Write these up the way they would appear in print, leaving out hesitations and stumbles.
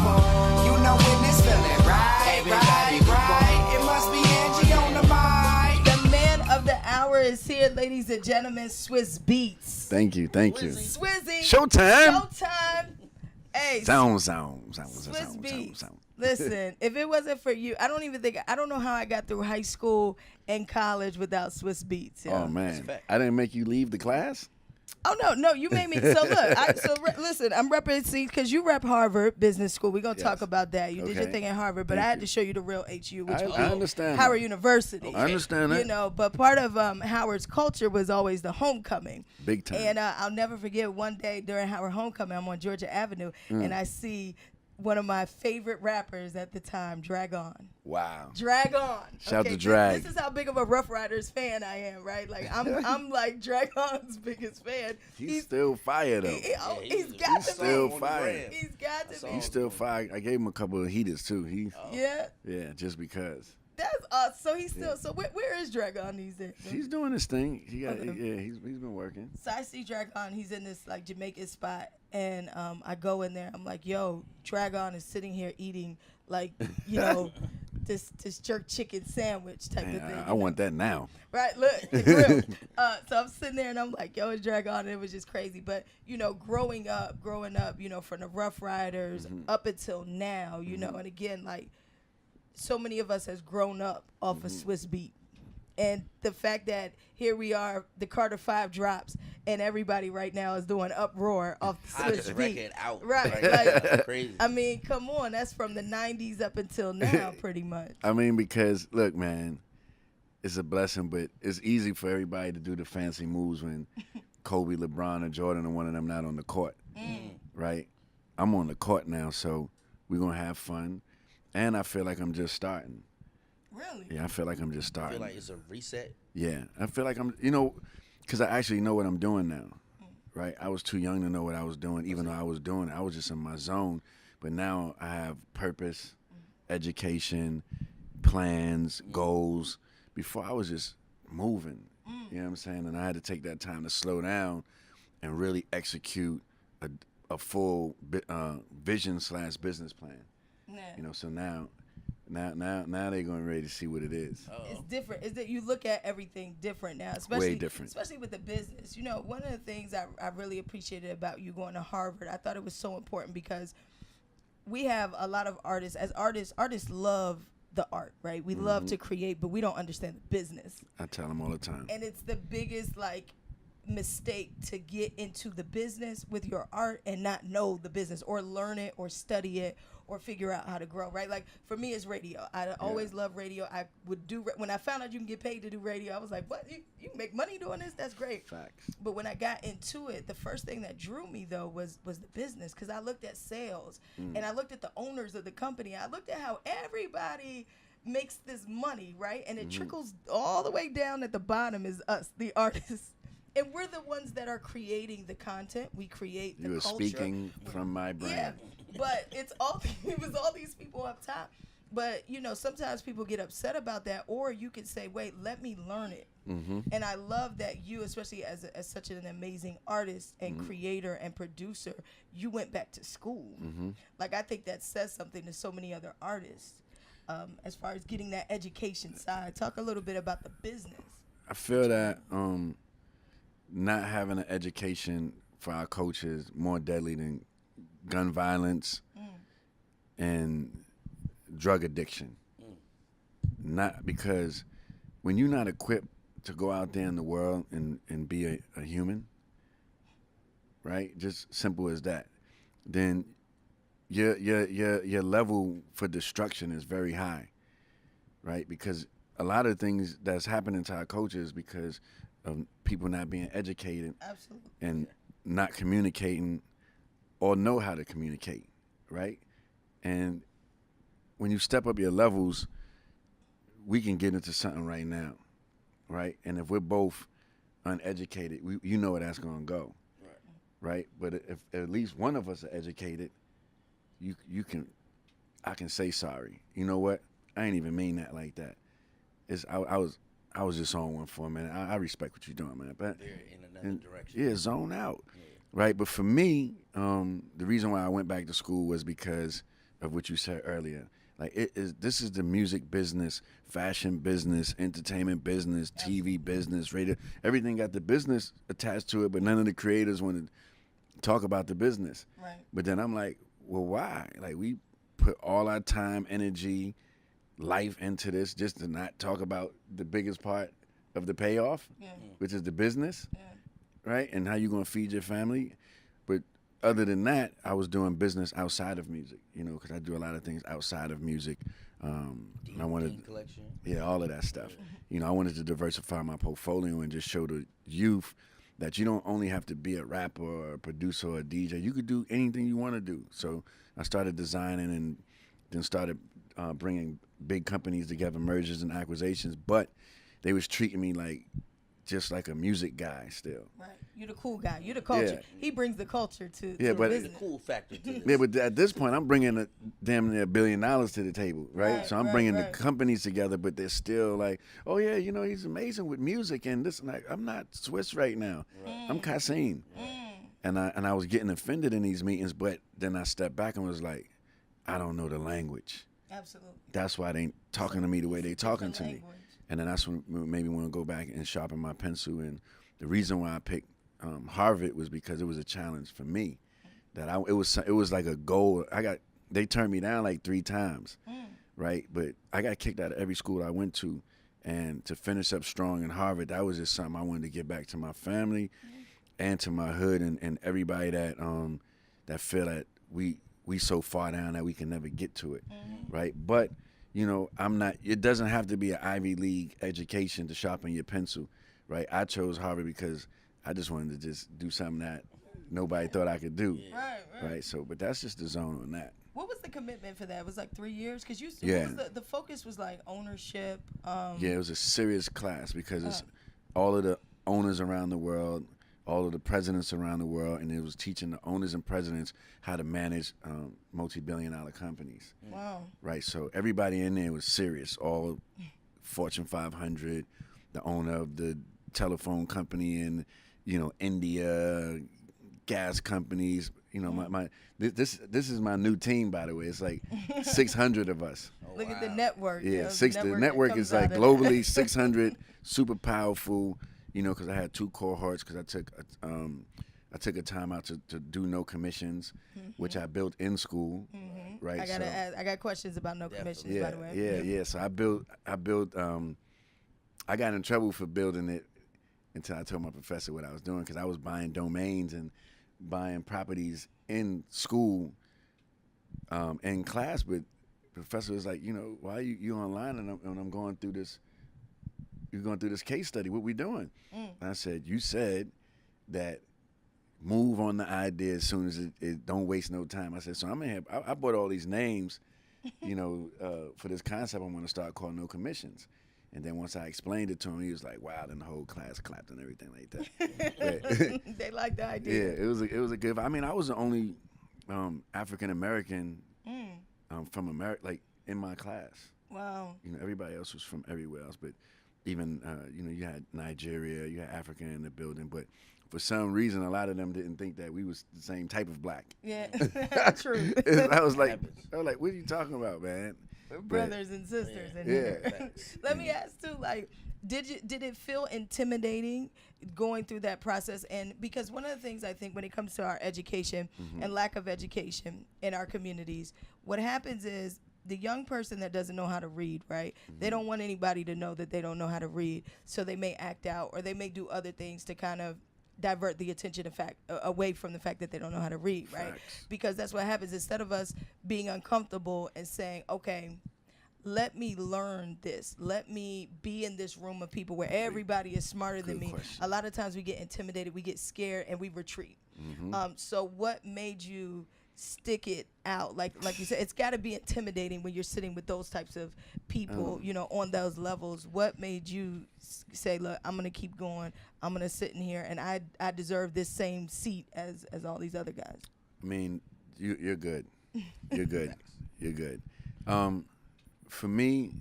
people. You know when it's feeling right, right. It must be Angie on the mic. The man of the hour is here, ladies and gentlemen, Swizz Beatz. Thank you. Swizzy. Showtime. Hey, Sound. Swizz Beatz. Listen, if it wasn't for you, I don't know how I got through high school and college without Swizz Beatz. Oh man, I didn't make you leave the class. Oh no, you made me. So look, listen, I'm representing because you rep Harvard Business School. We're gonna talk about that. You did your thing at Harvard, but I had to show you the real HU, which was understand Howard University. I understand that. You know, but part of Howard's culture was always the homecoming. Big time. And I'll never forget one day during Howard homecoming, I'm on Georgia Avenue, and I see one of my favorite rappers at the time, Drag On. Wow. Drag On. Shout to Drag. This is how big of a Rough Riders fan I am, right? Like I'm like Drag On's biggest fan. He's still fire though. He's got to be. Still fire. He's got to be. He's still fire. I gave him a couple of heaters too. Yeah, just because. That's awesome. So he's still. So where is Drag On these days? He's doing his thing. He's been working. So I see Drag On. He's in this like Jamaican spot, and I go in there. I'm like, yo, Drag On is sitting here eating like this jerk chicken sandwich type of thing. I want that now. Right, look, the grill. So I'm sitting there and I'm like, yo, it's Drag On, and it was just crazy. But growing up, from the Rough Riders up until now, and again, like. So many of us has grown up off of Swizz Beatz. And the fact that here we are, the Carter 5 drops, and everybody right now is doing uproar off the Swizz Beatz. Out. Right. Like, crazy. I mean, come on. That's from the 90s up until now, pretty much. I mean, because, look, man, it's a blessing, but it's easy for everybody to do the fancy moves when Kobe, LeBron, or Jordan, or one of them not on the court. Right? I'm on the court now, so we're going to have fun. And I feel like I'm just starting. Really? Yeah, I feel like I'm just starting. I feel like it's a reset? Yeah. I feel like I'm, because I actually know what I'm doing now, right? I was too young to know what I was doing, even though I was doing it. I was just in my zone. But now I have purpose, education, plans, goals. Before I was just moving, you know what I'm saying? And I had to take that time to slow down and really execute a full vision/business plan. Yeah. So now they're going ready to see what it is. It's different. Is that you look at everything different now, way different, especially with the business. One of the things I really appreciated about you going to Harvard, I thought it was so important because we have a lot of artists. As artists love the art, right? We love to create, but we don't understand the business. I tell them all the time. And it's the biggest mistake to get into the business with your art and not know the business or learn it or study it or figure out how to grow, right? Like for me, it's radio. I always love radio. I would do when I found out you can get paid to do radio. I was like, what? You make money doing this? That's great. Facts. But when I got into it, the first thing that drew me though was the business, because I looked at sales and I looked at the owners of the company. I looked at how everybody makes this money, right? And it trickles all the way down at the bottom is us, the artists. And we're the ones that are creating the content. We create the culture. You were speaking from my brain. Yeah, but it was all these people up top. But, sometimes people get upset about that. Or you could say, wait, let me learn it. And I love that you, especially as such an amazing artist and creator and producer, you went back to school. Like, I think that says something to so many other artists as far as getting that education side. Talk a little bit about the business. I feel that not having an education for our coaches more deadly than gun violence and drug addiction. Not because when you're not equipped to go out there in the world and be a human, right? Just simple as that. Then your level for destruction is very high, right? Because a lot of things that's happening to our coaches because of people not being educated. Absolutely. And not communicating or know how to communicate, right? And when you step up your levels, we can get into something right now, right? And if we're both uneducated, you know where that's going to go, right? But if at least one of us are educated, I can say sorry. You know what? I ain't even mean that like that. I was just on one for a minute. I respect what you're doing, man. But they're in another direction. Yeah, zone out. Yeah. Right? But for me, the reason why I went back to school was because of what you said earlier. Like this is the music business, fashion business, entertainment business, TV business, radio. Everything got the business attached to it, but none of the creators want to talk about the business. Right. But then I'm like, well, why? Like we put all our time, energy, life into this just to not talk about the biggest part of the payoff, which is the business, right? And how you gonna feed your family. But other than that, I was doing business outside of music, you know, because I do a lot of things outside of music. And I wanted, collection. yeah, all of that stuff. You know, I wanted to diversify my portfolio and just show the youth that you don't only have to be a rapper or a producer or a DJ. You could do anything you want to do. So I started designing and then started bringing big companies together, mergers and acquisitions. But they was treating me like just like a music guy still. Right. You're the cool guy. You're the culture. Yeah. He brings the culture to Yeah, the but- The business. cool factor to this. Yeah, but at this point, I'm bringing a damn near $1 billion to the table, right? Right, So I'm right, bringing right. the companies together, but they're still like, oh yeah, you know, he's amazing with music and this and that. I'm not Swizz right now. I'm Kasim. And I was getting offended in these meetings, but then I stepped back and was like, I don't know the language. Absolutely. That's why they ain't talking to me the way they talking to me. Language. And then that's when made me want to go back and sharpen my pencil. And the reason why I picked Harvard was because it was a challenge for me. That it was like a goal. They turned me down like 3 times, right? But I got kicked out of every school I went to, and to finish up strong in Harvard, that was just something I wanted to get back to my family and to my hood and everybody that feel that we so far down that we can never get to it, right? But you know, it doesn't have to be an Ivy League education to sharpen your pencil, right? I chose Harvard because I just wanted to just do something that nobody thought I could do, right? So, but that's just the zone on that. What was the commitment for that? It was like 3 years? Because Yeah. the focus was like ownership. Yeah, it was a serious class because it's all of the owners around the world, all of the presidents around the world, and it was teaching the owners and presidents how to manage multi-billion-dollar companies. Wow. Right, so everybody in there was serious. All Fortune 500, the owner of the telephone company in, you know, India, gas companies. You know, this is my new team, by the way. It's like 600 of us. Look at the network. Yeah, the the network that is comes like out of globally that. 600, super powerful. You know, because I had 2 cohorts. Because I took a time out to do no commissions, which I built in school, right? I gotta ask, I got questions about no commissions, Yeah, by the way. yeah. So I built. I got in trouble for building it until I told my professor what I was doing because I was buying domains and buying properties in school, in class. But the professor was like, you know, why are you online and I'm going through this. You're going through this case study. What we doing? And I said, you said that move on the idea as soon as it don't waste no time. I said, so I'm in here. I bought all these names, you know, for this concept. I'm going to start calling no commissions. And then once I explained it to him, he was like, wow, then the whole class clapped and everything like that. But, They like the idea. yeah, it was a good. I mean, I was the only African American from America, like in my class. Wow. You know, everybody else was from everywhere else, but even you know, you had Nigeria, you had Africa in the building, but for some reason, a lot of them didn't think that we was the same type of black. Yeah. True. I was like, what are you talking about, man? We're brothers and sisters in Yeah. here. Let me ask too, like, did it feel intimidating going through that process? And because one of the things I think when it comes to our education and lack of education in our communities, what happens is the young person that doesn't know how to read, right? They don't want anybody to know that they don't know how to read, so they may act out or they may do other things to kind of divert the attention away from the fact that they don't know how to read, right? Facts. Because that's what happens. Instead of us being uncomfortable and saying, okay, let me learn this. Let me be in this room of people where everybody is smarter than me. question. A lot of times we get intimidated, we get scared, and we retreat. So what made you stick it out? Like you said, it's got to be intimidating when you're sitting with those types of people, you know, on those levels. What made you say, look, I'm going to keep going. I'm going to sit in here, and I deserve this same seat as all these other guys. I mean, you're good. You're good. You're good. For me,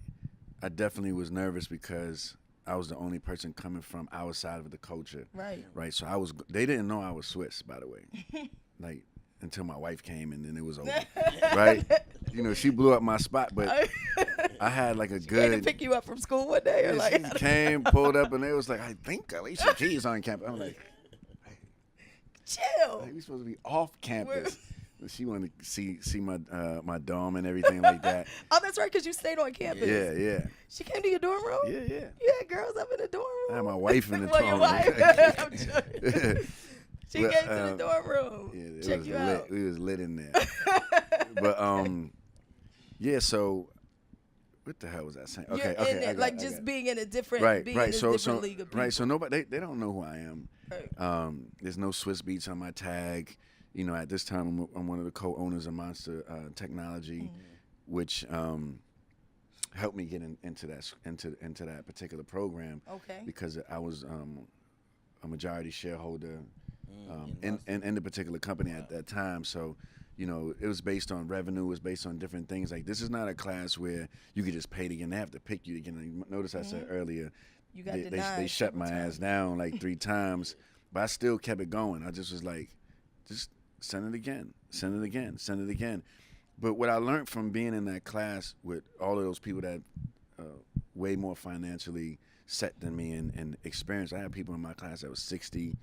I definitely was nervous because I was the only person coming from our side of the culture. Right. Right. So they didn't know I was Swiss, by the way. Like, until my wife came and then it was over. Right? you know, she blew up my spot, but I had like a Came to good. pick you up from school one day, or Yeah, like she came, pulled up, and they was like, I think Alicia Keys on campus. I'm like, chill. we supposed to be off campus. She wanted to see my my dorm and everything like that. Oh, that's right, because you stayed on campus. Yeah. She came to your dorm room? Yeah. You had girls up in the dorm room? I had my wife in the Well, dorm your room. wife. I'm joking. She But, came to the dorm room. Yeah, it Check was you lit. out. We was lit in there. But yeah. So, what the hell was I saying? You're Okay. in it, like just being in a different, right. being in a So different league of people. right. So nobody they don't know who I am. Right. There's no Swizz Beatz on my tag. You know, at this time, I'm one of the co-owners of Monster Technology, which helped me get into that particular program. Okay. Because I was a majority shareholder in the particular company at that time. So, you know, it was based on revenue. It was based on different things. Like, this is not a class where you could just pay to get in. They have to pick you to get in. Notice I said earlier, You got they denied shut my several ass down like 3 times, but I still kept it going. I just was like, just send it again, send it again, send it again. But what I learned from being in that class with all of those people that way more financially set than me and experienced. I had people in my class that was 60.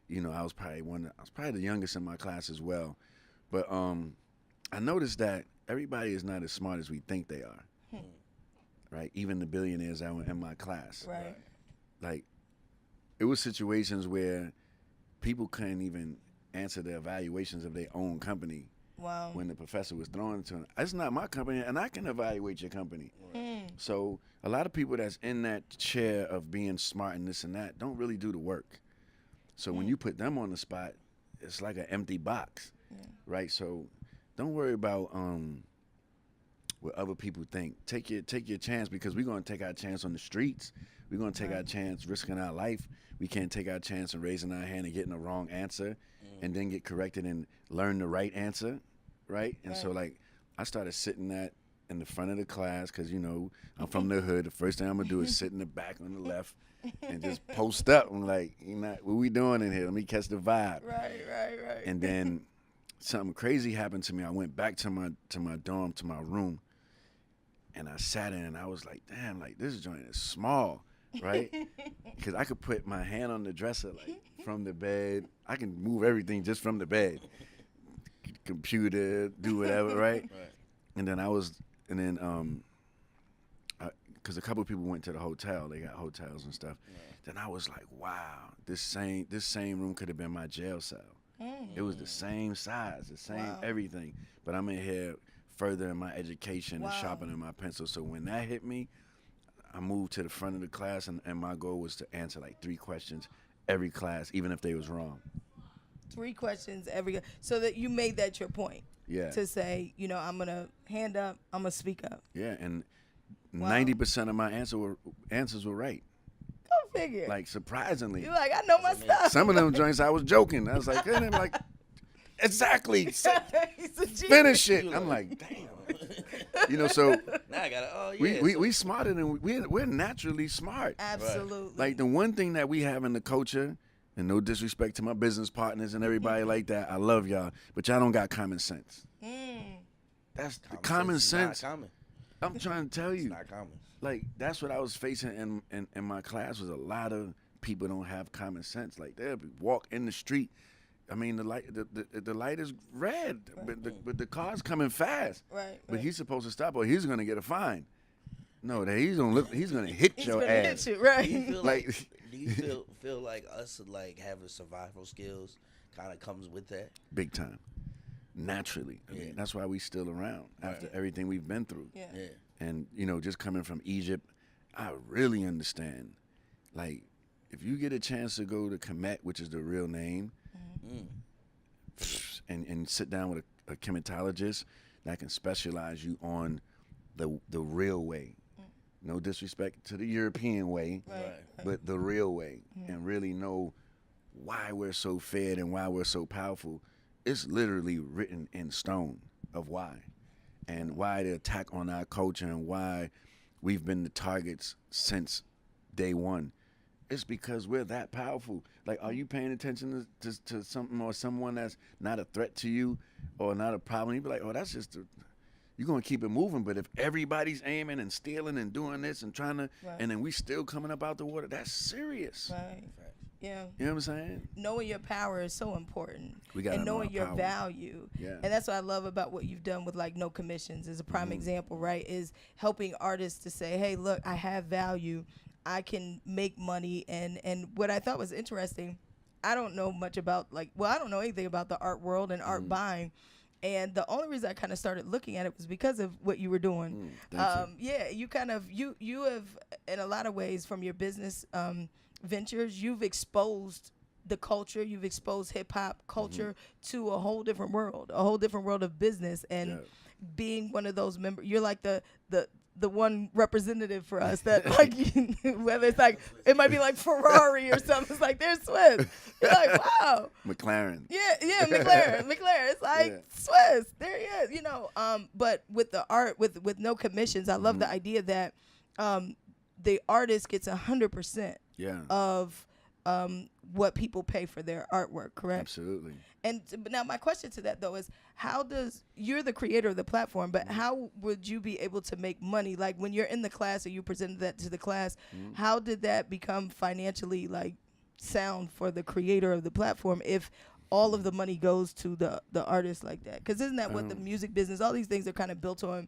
You know, I was probably the youngest in my class as well. But I noticed that everybody is not as smart as we think they are. Right? Even the billionaires that were in my class. Right. Like, it was situations where people couldn't even answer the evaluations of their own company. Wow. When the professor was throwing it to them. It's not my company, and I can evaluate your company. So a lot of people that's in that chair of being smart and this and that don't really do the work. So when you put them on the spot, it's like an empty box, right? So don't worry about what other people think. Take your chance, because we're gonna take our chance on the streets. We're gonna take our chance risking our life. We can't take our chance in raising our hand and getting the wrong answer, and then get corrected and learn the right answer, right? And so, like, I started sitting in the front of the class, because, you know, I'm from the hood. The first thing I'm gonna do is sit in the back on the left and just post up. I'm like, what we doing in here? Let me catch the vibe. Right. And then something crazy happened to me. I went back to my dorm, to my room, and I sat in, and I was like, damn, like, this joint is small, right? Because I could put my hand on the dresser, like, from the bed. I can move everything just from the bed. Computer, do whatever, right? And then because a couple of people went to the hotel. They got hotels and stuff. Then I was like, wow, this same room could have been my jail cell. It was the same size, the same everything. But I'm in here furthering my education and sharpening my pencil. So when that hit me, I moved to the front of the class, and my goal was to answer like 3 questions every class, even if they was wrong. 3 questions every. So that you made that your point. Yeah. To say, you know, I'm gonna hand up. I'm gonna speak up. Yeah, and 90% of my answers were right. Go figure. Like, surprisingly. You're like, I know my stuff. Some of them joints I was joking. I was like, and I'm like, exactly. He's a genius. Finish it. I'm like, damn. You know, so Now I gotta. we smarter than we're naturally smart. Absolutely. Like, the one thing that we have in the culture, and no disrespect to my business partners and everybody like that, I love y'all, but y'all don't got common sense. That's the common sense. Not common. I'm trying to tell you. It's not common. Like, that's what I was facing in my class, was a lot of people don't have common sense. Like, they'll walk in the street. I mean, the light is red, but the car's coming fast. Right. But he's supposed to stop, or he's gonna get a fine. No, he's gonna hit your gonna ass. hit you, right? Do you feel Like, do you feel like us like having survival skills kind of comes with that? big time, naturally. I mean, that's why we still around after everything we've been through. Yeah. And, you know, just coming from Egypt, I really understand. Like, if you get a chance to go to Kemet, which is the real name, and sit down with a chematologist that can specialize you on the real way. No disrespect to the European way, but the real way, and really know why we're so fed and why we're so powerful. It's literally written in stone of why. And why the attack on our culture, and why we've been the targets since day one. It's because we're that powerful. Like, are you paying attention to something or someone that's not a threat to you or not a problem? You'd be like, oh, that's just you're gonna keep it moving. But if everybody's aiming and stealing and doing this and trying to, Right. and then we still coming up out the water, that's serious. Right. Yeah. You know what I'm saying? Knowing your power is so important. We gotta and know knowing our your power. value. Yeah. And that's what I love about what you've done with like No Commissions is a prime example, right? Is helping artists to say, hey, look, I have value. I can make money. And what I thought was interesting, I don't know much about I don't know anything about the art world and art buying. And the only reason I kind of started looking at it was because of what you were doing. Thank you. Yeah, you kind of, you have, in a lot of ways from your business ventures, you've exposed the culture, you've exposed hip hop culture to a whole different world of business. And being one of those members, you're like the one representative for us that like whether it's like it might be like Ferrari or something. It's like there's Swizz. You're like, wow. McLaren. Yeah, McLaren. It's like Swizz. There he is. You know. But with the art, with No Commissions, I love the idea that the artist gets 100% of what people pay for their artwork. Correct. Absolutely. And but now my question to that though is, you're the creator of the platform, but how would you be able to make money? Like when you're in the class or you presented that to the class, how did that become financially like sound for the creator of the platform if all of the money goes to the artist like that? Because isn't that what the music business, all these things are kind of built on,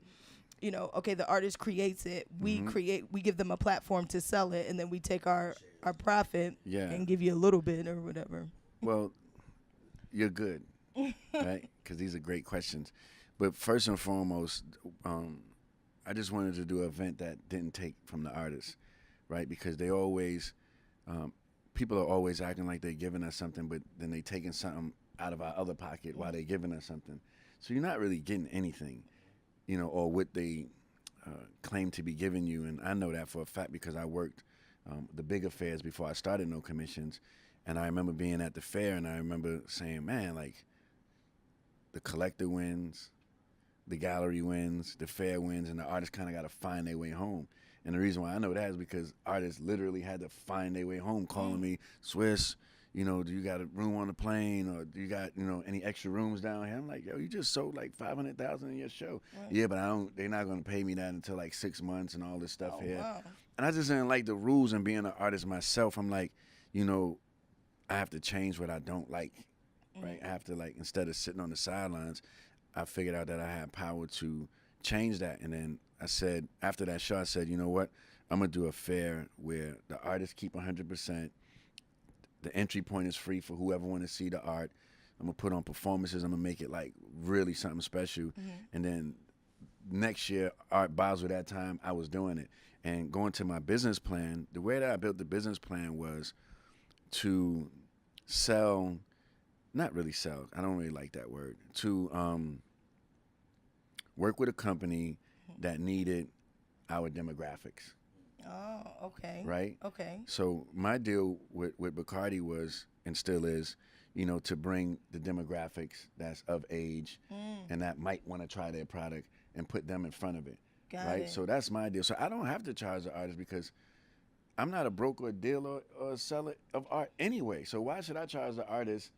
you know, okay, the artist creates it, we give them a platform to sell it, and then we take our profit and give you a little bit or whatever. Well, you're good, right? Because these are great questions. But first and foremost, I just wanted to do an event that didn't take from the artists, right? Because they always, people are always acting like they're giving us something, but then they taking something out of our other pocket while they're giving us something. So you're not really getting anything, you know, or what they claim to be giving you. And I know that for a fact because I worked the big affairs before I started No Commissions. And I remember being at the fair, and I remember saying, man, like, the collector wins, the gallery wins, the fair wins, and the artists kind of got to find their way home. And the reason why I know that is because artists literally had to find their way home, calling me, Swizz, you know, do you got a room on the plane, or do you got, you know, any extra rooms down here? I'm like, yo, you just sold like $500,000 in your show. Right. Yeah, but they're not going to pay me that until like 6 months and all this stuff here. Wow. And I just didn't like the rules, and being an artist myself, I'm like, you know, I have to change what I don't like, right? I have to, like, instead of sitting on the sidelines, I figured out that I had power to change that. And then I said, after that show, I said, you know what? I'm going to do a fair where the artists keep 100%. The entry point is free for whoever want to see the art. I'm going to put on performances. I'm going to make it, like, really something special. And then next year, Art Basel, that time, I was doing it. And going to my business plan, the way that I built the business plan was to sell, not really sell, I don't really like that word, to work with a company that needed our demographics. Oh, okay. Right? Okay. So my deal with Bacardi was, and still is, you know, to bring the demographics that's of age and that might want to try their product and put them in front of it. Got right? it. So that's my deal. So I don't have to charge the artist because I'm not a broker, or dealer, or a seller of art anyway. So why should I charge the artist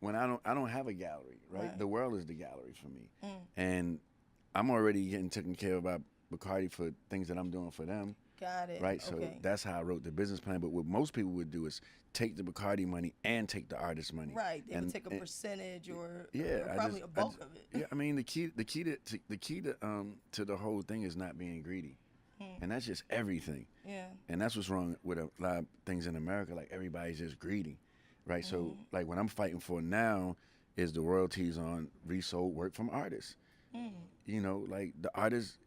when I don't have a gallery, right? The world is the gallery for me. And I'm already getting taken care of by Bacardi for things that I'm doing for them. Got it. Right? Okay. So that's how I wrote the business plan. But what most people would do is take the Bacardi money and take the artist money. Right. They would take a percentage or probably a I bulk of it. Yeah, I mean the key to the whole thing is not being greedy. And that's just everything. Yeah. And that's what's wrong with a lot of things in America. Like, everybody's just greedy, right? So, like, what I'm fighting for now is the royalties on resold work from artists. You know, like, the artists,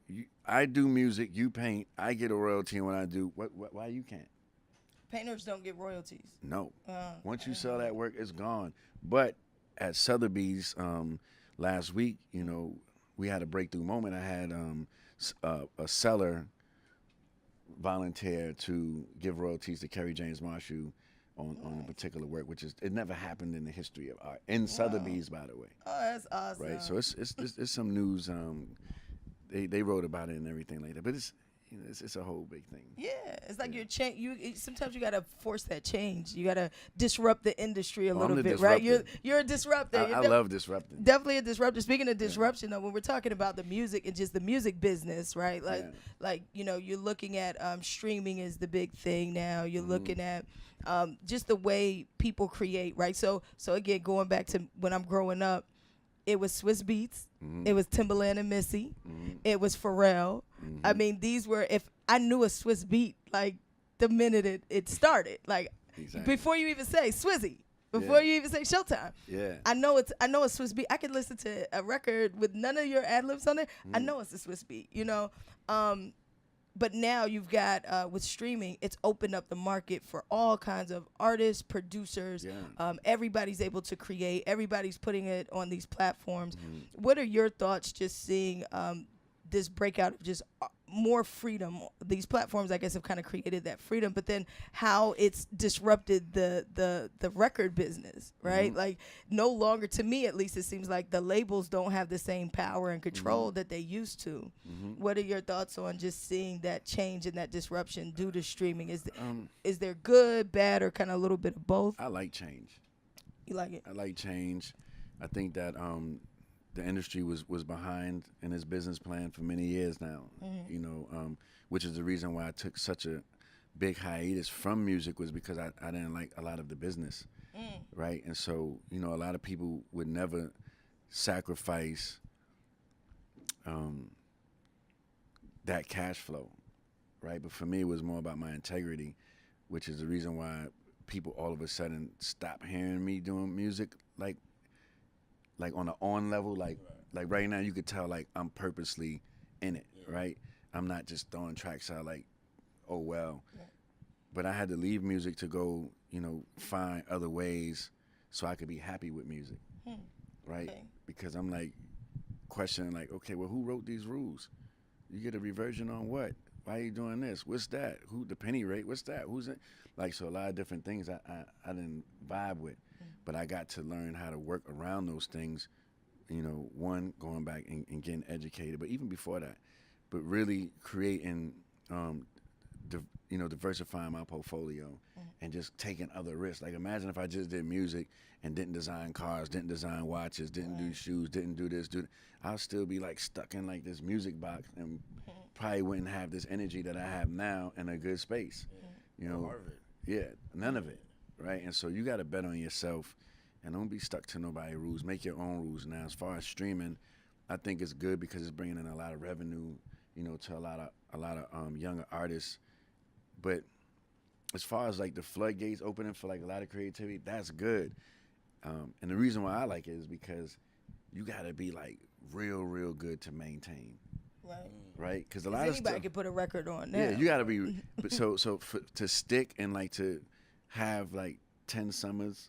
I do music, you paint, I get a royalty when I do. Why you can't? Painters don't get royalties. No. Once you sell that work, it's gone. But at Sotheby's last week, you know, we had a breakthrough moment. I had a seller volunteer to give royalties to Kerry James Marshall on a particular work, which is, it never happened in the history of art. In Sotheby's, by the way. Oh, that's awesome. Right, so it's some news. They wrote about it and everything like that. But it's, it's a whole big thing. Yeah, it's like you're sometimes you gotta force that change. You gotta disrupt the industry a little bit, right? You're a disruptor. I love disrupting. Definitely a disruptor. Speaking of disruption, though, when we're talking about the music and just the music business, right? Like you're looking at streaming is the big thing now. You're looking at just the way people create, right? So again, going back to when I'm growing up, it was Swizz Beatz, it was Timbaland and Missy, it was Pharrell. I mean, these were, if I knew a Swizz beat, like the minute it started, like before you even say Swizzy, before you even say Showtime, I know it's a Swizz beat. I could listen to a record with none of your ad libs on there. I know it's a Swizz beat, you know. But now you've got with streaming, it's opened up the market for all kinds of artists, producers. Everybody's able to create. Everybody's putting it on these platforms. What are your thoughts just seeing this breakout of just more freedom? These platforms, I guess, have kind of created that freedom, but then how it's disrupted the record business, right? Like no longer, to me at least, it seems like the labels don't have the same power and control that they used to. What are your thoughts on just seeing that change and that disruption due to streaming? Is there good, bad, or kind of a little bit of both? I like change. You like it? I like change. I think that the industry was behind in its business plan for many years now, you know, which is the reason why I took such a big hiatus from music, was because I didn't like a lot of the business, right? And so, you know, a lot of people would never sacrifice that cash flow, right? But for me, it was more about my integrity, which is the reason why people all of a sudden stopped hearing me doing music like on the on level, like right now you could tell like I'm purposely in it, right? I'm not just throwing tracks out like, oh well. But I had to leave music to go, you know, find other ways so I could be happy with music, right? Okay. Because I'm like questioning like, okay, well, who wrote these rules? You get a reversion on what? Why are you doing this? What's that? Who the penny rate? What's that? Who's it? Like, so a lot of different things I didn't vibe with. But I got to learn how to work around those things, you know, one, going back and getting educated, but even before that, but really creating, diversifying my portfolio and just taking other risks. Like, imagine if I just did music and didn't design cars, didn't design watches, didn't do shoes, didn't do this, I'll still be like stuck in like this music box and probably wouldn't have this energy that I have now in a good space. You know, none of it. Right, and so you got to bet on yourself, and don't be stuck to nobody's rules. Make your own rules. Now, as far as streaming, I think it's good because it's bringing in a lot of revenue, you know, to a lot of younger artists. But as far as like the floodgates opening for like a lot of creativity, that's good. And the reason why I like it is because you got to be like real good to maintain. Right, because a lot of anybody can put a record on. Now. Yeah, you got to be. To stick and like to have like 10 summers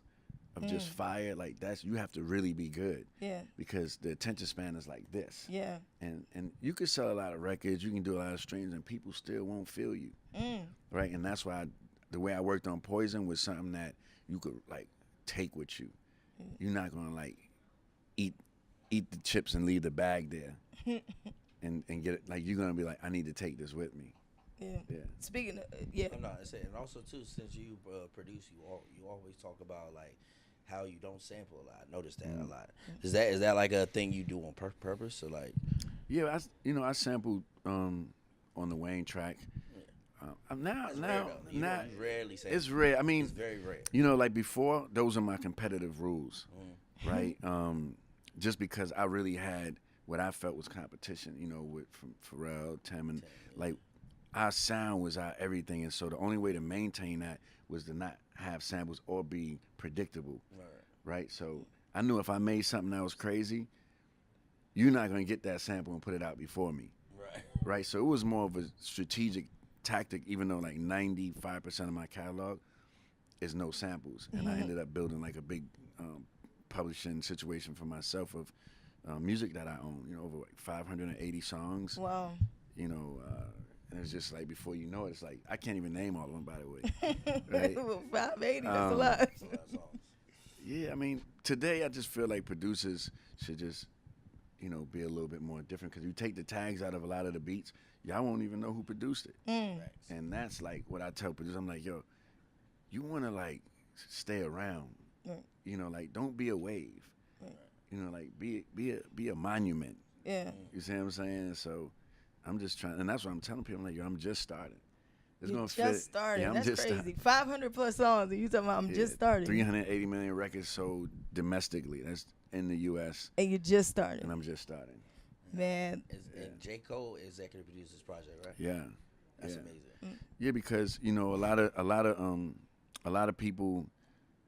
of just fire, like you have to really be good. Yeah. Because the attention span is like this. Yeah. And you can sell a lot of records, you can do a lot of streams, and people still won't feel you. Right. And that's why the way I worked on Poison was something that you could like take with you. You're not gonna like eat the chips and leave the bag there. and get it, like you're gonna be like, I need to take this with me. Yeah. Speaking of, No, and also too, since you produce, you always talk about like how you don't sample a lot. I noticed that a lot. Is that like a thing you do on purpose or like? Yeah, I sampled on the Wayne track. Now, you rarely sample. It's rare. I mean, it's very rare. You know, like before, those are my competitive rules, right? Just because I really had what I felt was competition. You know, from Pharrell, Tim, and like. Our sound was our everything, and so the only way to maintain that was to not have samples or be predictable, right? So I knew if I made something that was crazy, you're not gonna get that sample and put it out before me, right? So it was more of a strategic tactic, even though like 95% of my catalog is no samples, and I ended up building like a big publishing situation for myself of music that I own, you know, over like 580 songs. Wow. You know. And it's just like before you know it, it's like I can't even name all of them, by the way. Right? 580, that's a lot. Yeah, I mean, today I just feel like producers should just, be a little bit more different. Because you take the tags out of a lot of the beats, y'all won't even know who produced it. And that's like what I tell producers. I'm like, yo, you want to like stay around. Like don't be a wave. Like be a monument. Yeah. You see what I'm saying? So I'm just trying, and that's what I'm telling people. I'm like, yo, I'm just starting. It's You gonna just fit. started. Yeah, I'm That's just crazy. 500 plus songs, and you talking about I'm just starting. 380 million records sold domestically. That's in the U.S. And you just started. And I'm just starting. Man. And J. Cole executive produced this project, right? Yeah. That's amazing. Yeah, because a lot of people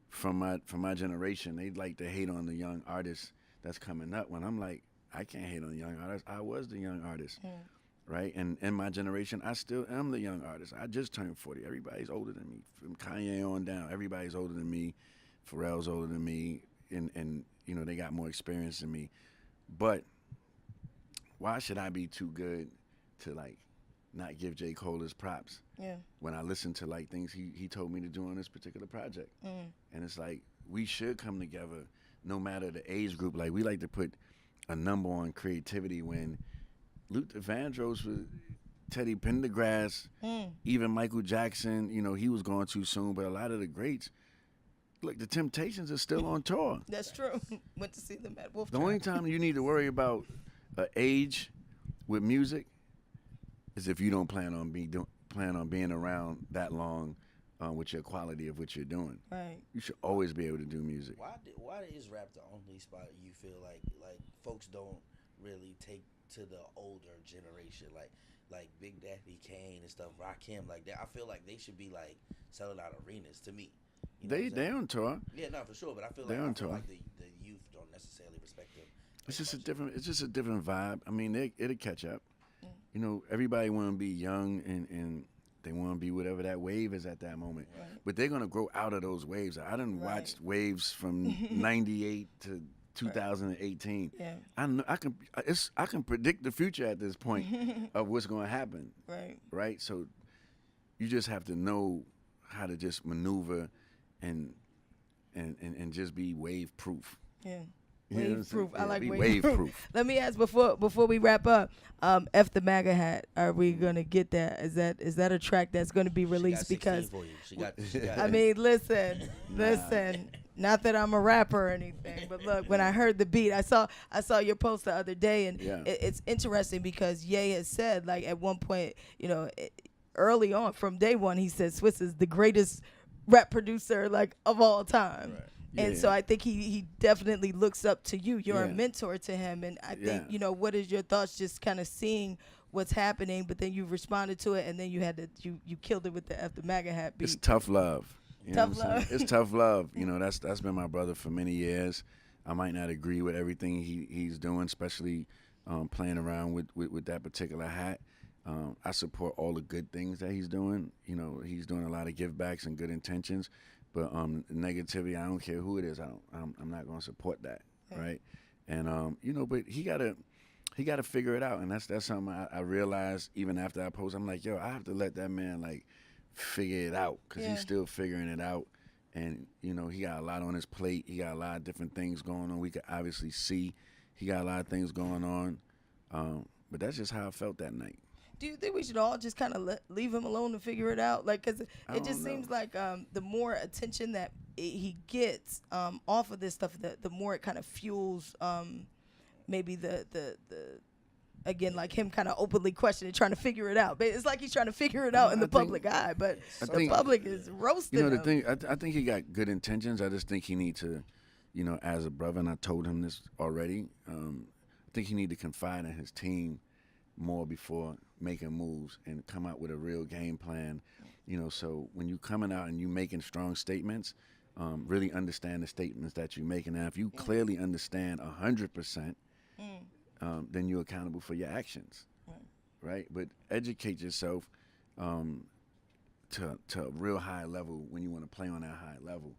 from my generation, they like to hate on the young artists that's coming up. When I'm like, I can't hate on the young artists. I was the young artist. Right? And in my generation, I still am the young artist. I just turned 40. Everybody's older than me. From Kanye on down, everybody's older than me. Pharrell's older than me. And they got more experience than me. But why should I be too good to, like, not give J. Cole his props? Yeah. When I listen to, like, things he told me to do on this particular project. And it's like, we should come together no matter the age group. Like, we like to put a number on creativity when Luther Vandross was Teddy Pendergrass, even Michael Jackson, he was going too soon, but a lot of the greats, look, the Temptations are still on tour. That's true. Went to see them at Wolf The Trap. only time you need to worry about age with music is if you don't plan on being around that long with your quality of what you're doing. Right. You should always be able to do music. Why is rap the only spot you feel like folks don't really take to the older generation, like Big Daddy Kane and stuff, Rakim, like that? I feel like they should be like selling out arenas to me. They on tour. Yeah, no, for sure. But I feel They on tour. like the youth don't necessarily respect them. It's just a different vibe. I mean, it'll catch up. Everybody want to be young and they want to be whatever that wave is at that moment. Right. But they're gonna grow out of those waves. I done Right. watched waves from '98 to 2018. Yeah. I can predict the future at this point of what's gonna happen. Right. Right. So you just have to know how to just maneuver and just be wave proof. Yeah. You know what I'm Wave saying? proof. I like be wave proof. Let me ask before we wrap up. F the MAGA hat. Are we gonna get that? Is that a track that's gonna be released? Because she got I mean, listen. Not that I'm a rapper or anything, but look, when I heard the beat, I saw your post the other day, and it's interesting because Ye has said, like, at one point, early on from day one, he said Swizz is the greatest rap producer, like, of all time. Right. And so I think he definitely looks up to you. You're a mentor to him. And I think, what is your thoughts just kind of seeing what's happening, but then you responded to it, and then you killed it with the F the MAGA hat beat. It's tough love. Tough love. It's tough love. That's been my brother for many years. I might not agree with everything he's doing, especially playing around with that particular hat. I support all the good things that he's doing. He's doing a lot of give backs and good intentions. But negativity, I don't care who it is. I'm not going to support that, right? And but he gotta figure it out, and that's something I realized even after I post. I'm like, yo, I have to let that man like figure it out because he's still figuring it out, and he got a lot on his plate. He got a lot of different things going on. We could obviously see he got a lot of things going on, but that's just how I felt that night. Do you think we should all just kind of leave him alone to figure it out? Like, because it just seems like the more attention that he gets off of this stuff, the more it kind of fuels maybe the again, like him kind of openly questioning, trying to figure it out. But it's like he's trying to figure it out in the public eye, but the public is roasting him. The thing, I think he got good intentions. I just think he need to, as a brother, and I told him this already, I think he need to confide in his team more before making moves and come out with a real game plan. So when you coming out and you making strong statements, really understand the statements that you're making. Now, if you clearly understand 100%, then you're accountable for your actions, right? But educate yourself to a real high level when you want to play on that high level,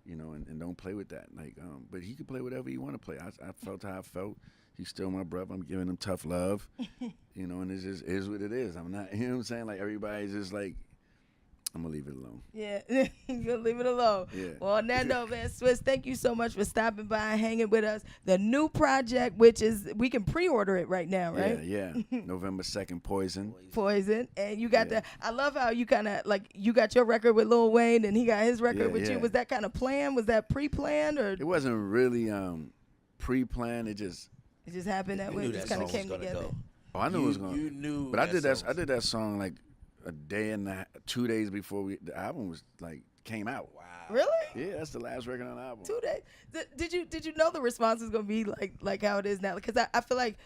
and don't play with that. Like, but he can play whatever he want to play. I felt how I felt. He's still my brother. I'm giving him tough love, and it just is what it is. I'm not, what I'm saying? Like, everybody's just like, I'm gonna leave it alone. Yeah, you'll leave it alone. Yeah. Well, on that note, man, Swizz, thank you so much for stopping by and hanging with us. The new project, which is, we can pre-order it right now, right? Yeah. November 2nd, Poison. Poison. And you got Yeah. I love how you kind of, like, you got your record with Lil Wayne and he got his record Yeah, with you. yeah. Was that kind of planned? Was that pre-planned, or It wasn't really pre-planned. It just it just happened that You way? knew It just that kind of song was came gonna together. go. oh, I knew it was gonna. You knew. But I did song I did that song like a day and 2 days before the album was like came out. Wow. Really? Yeah, that's the last record on the album. 2 days. Did you know the response was gonna be like how it is now? Because I feel like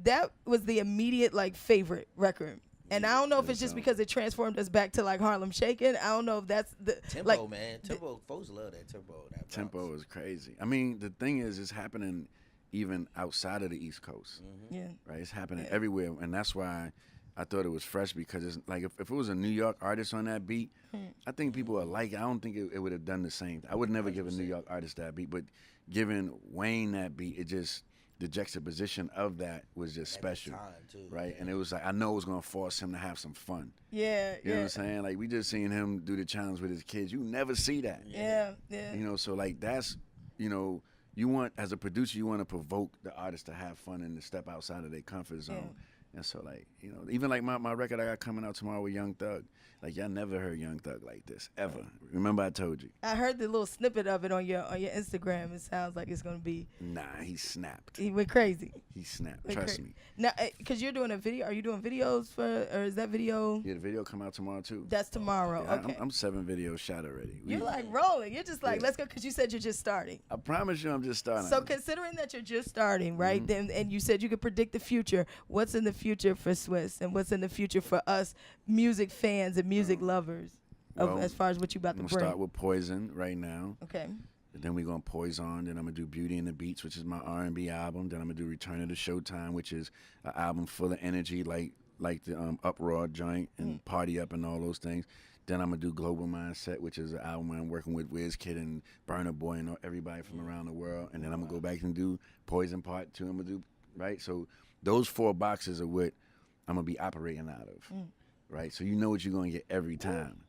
that was the immediate like favorite record. And I don't know if it's just because it transformed us back to like Harlem Shaking. I don't know if that's the Tempo, like, man. Tempo, folks love that tempo. That Tempo bounce. is crazy. I mean, the thing is, it's happening even outside of the East Coast, Yeah. right? It's happening everywhere, and that's why I thought it was fresh, because it's like if it was a New York artist on that beat, I think people are like. I don't think it would have done the same. I would never give a New York artist that beat, but giving Wayne that beat, it just the juxtaposition of that was just At the special, time, too, right? yeah. And it was like I know it was gonna force him to have some fun. Yeah. You know what I'm saying? Like we just seen him do the challenge with his kids. You never see that. Yeah. Yeah. You know, so like that's, you know, you want, as a producer, you want to provoke the artist to have fun and to step outside of their comfort zone. And so like, you know, even like my record I got coming out tomorrow with Young Thug, like y'all never heard Young Thug like this, ever. Remember I told you? I heard the little snippet of it on your Instagram. It sounds like it's gonna be. Nah, he snapped. He went crazy. He snapped, Went trust crazy. me. Now, because you're doing a video. Are you doing videos for, or is that video? Yeah, the video come out tomorrow too. That's tomorrow. Yeah, Okay. I'm 7 videos shot already. You're like rolling. You're just like, Yeah. let's go, because you said you're just starting. I promise you I'm just starting. So considering that you're just starting, right? Then, and you said you could predict the future. What's in the future for Swizz, and what's in the future for us music fans and music lovers, well, as far as what you about to I'm bring? gonna start with Poison right now. Okay. And then we're gonna Poison. Then I'm gonna do Beauty and the Beats, which is my R&B album. Then I'm gonna do Return of the Showtime, which is an album full of energy, like the Uproar joint and Party Up and all those things. Then I'm gonna do Global Mindset, which is an album where I'm working with Wiz Kid and Burna Boy and everybody from around the world. And then I'm gonna go back and do Poison Part 2. I'm gonna do, right? So those 4 boxes are what I'm gonna be operating out of, right? So you know what you're gonna get every time,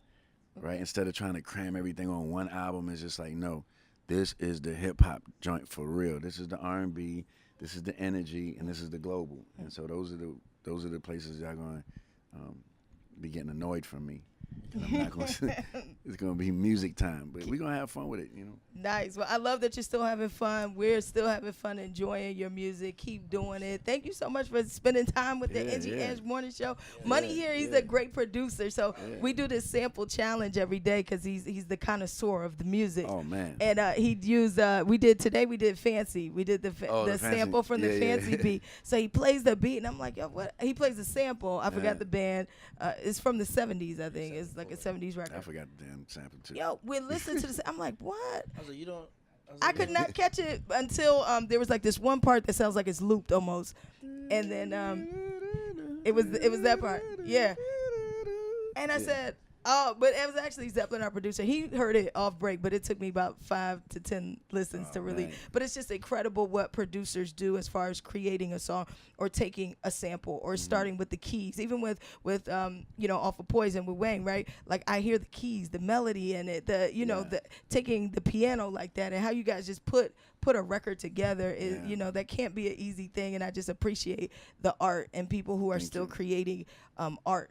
right? Instead of trying to cram everything on one album, it's just like, no, this is the hip hop joint for real. This is the R&B, this is the energy, and this is the global. And so those are the places y'all gonna be getting annoyed from me. I'm not gonna. It's gonna be music time, but we're gonna have fun with it, you know. Nice. Well, I love that you're still having fun. We're still having fun enjoying your music. Keep doing it. Thank you so much for spending time with the Yeah, Angie yeah. Ange Morning Show. Money here, he's a great producer. So we do this sample challenge every day because he's the connoisseur of the music. Oh man. And he used we did Fancy. We did the the Fancy. sample from the Yeah, yeah. Fancy beat. So he plays the beat, and I'm like, yo, what? He plays the sample. I forgot the band. It's from the 70s, I think. It's like a 70s record. I forgot the damn sample too. Yo, we're listening to this. I'm like, what? I was like, you don't. I could not catch it until there was like this one part that sounds like it's looped almost, and then it was that part, yeah. And I said, oh, but it was actually Zeppelin, our producer. He heard it off break, but it took me about 5 to 10 listens to really. man. But it's just incredible what producers do as far as creating a song or taking a sample or starting with the keys. Even with off of Poison with Wayne, right? Like I hear the keys, the melody, and it, the taking the piano like that, and how you guys just put a record together is, that can't be an easy thing. And I just appreciate the art and people who are Thank still you. creating art.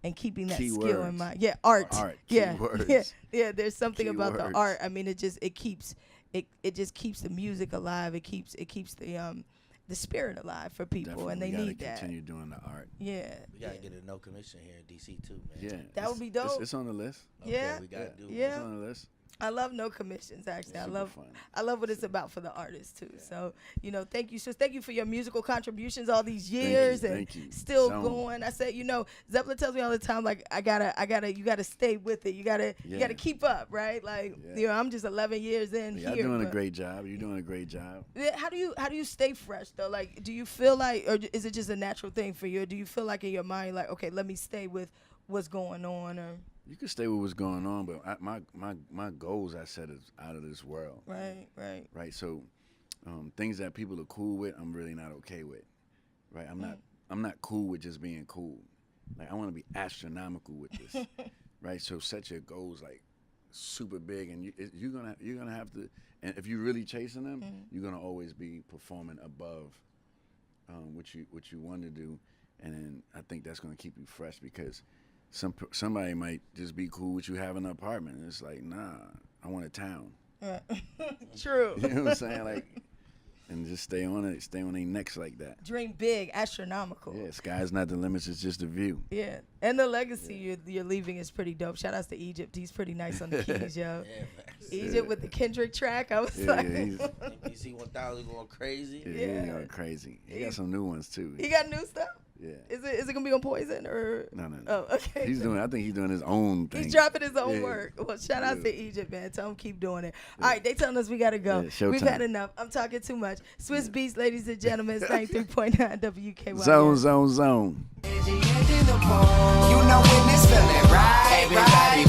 And keeping that Key skill words. in mind. Yeah, art. Key Yeah, words. yeah. There's something Key about words. the art. I mean, it just keeps the music alive. It keeps the spirit alive for people, Definitely. and they we gotta need that. continue doing the art. Yeah, We gotta get a no commission here in DC too, man. Yeah. That would be dope. It's on the list. Okay, Yeah. we gotta do. Yeah. It's on the list. I love no commissions. Actually, It's I super love fun. what it's about for the artists too. So thank you, sis. Thank you for your musical contributions all these years thank you. still So- going. I said, Zeppelin tells me all the time, like you gotta stay with it. You gotta keep up, right? Like Yeah. I'm just 11 years in Y'all here. doing a but- great job. You're doing a great job. Yeah, How do you stay fresh though? Like, do you feel like, or is it just a natural thing for you? Or do you feel like in your mind, like, okay, let me stay with what's going on, or You can stay with what's going on, but my goals I set is out of this world. right? So things that people are cool with, I'm really not okay with. Right? I'm not cool with just being cool. Like I want to be astronomical with this. right? So set your goals like super big, and you're gonna have to. And if you're really chasing them, you're gonna always be performing above what you want to do, and then I think that's gonna keep you fresh because somebody might just be cool with you having an apartment. And it's like, nah, I want a town. True. You know what I'm saying? Like, and just stay on their necks like that. Dream big, astronomical. Yeah, sky's not the limit, it's just a view. Yeah, and the legacy you're leaving is pretty dope. Shout outs to Egypt. He's pretty nice on the keys, yo. Yeah, Egypt with the Kendrick track. I was Yeah, like, MPC 1000 going crazy. Yeah, he's going crazy. He got some new ones too. he got new stuff. Yeah. Is it gonna be on Poison or? No. Oh, okay. I think he's doing his own thing. He's dropping his own Yeah. work. Well, shout out to Egypt, man. Tell him keep doing it. All right, they telling us we gotta go. Yeah, We've showtime. had enough. I'm talking too much. Swizz Beatz, ladies and gentlemen, it's 93.9 WKY. Zone. You know when it's feeling right. Everybody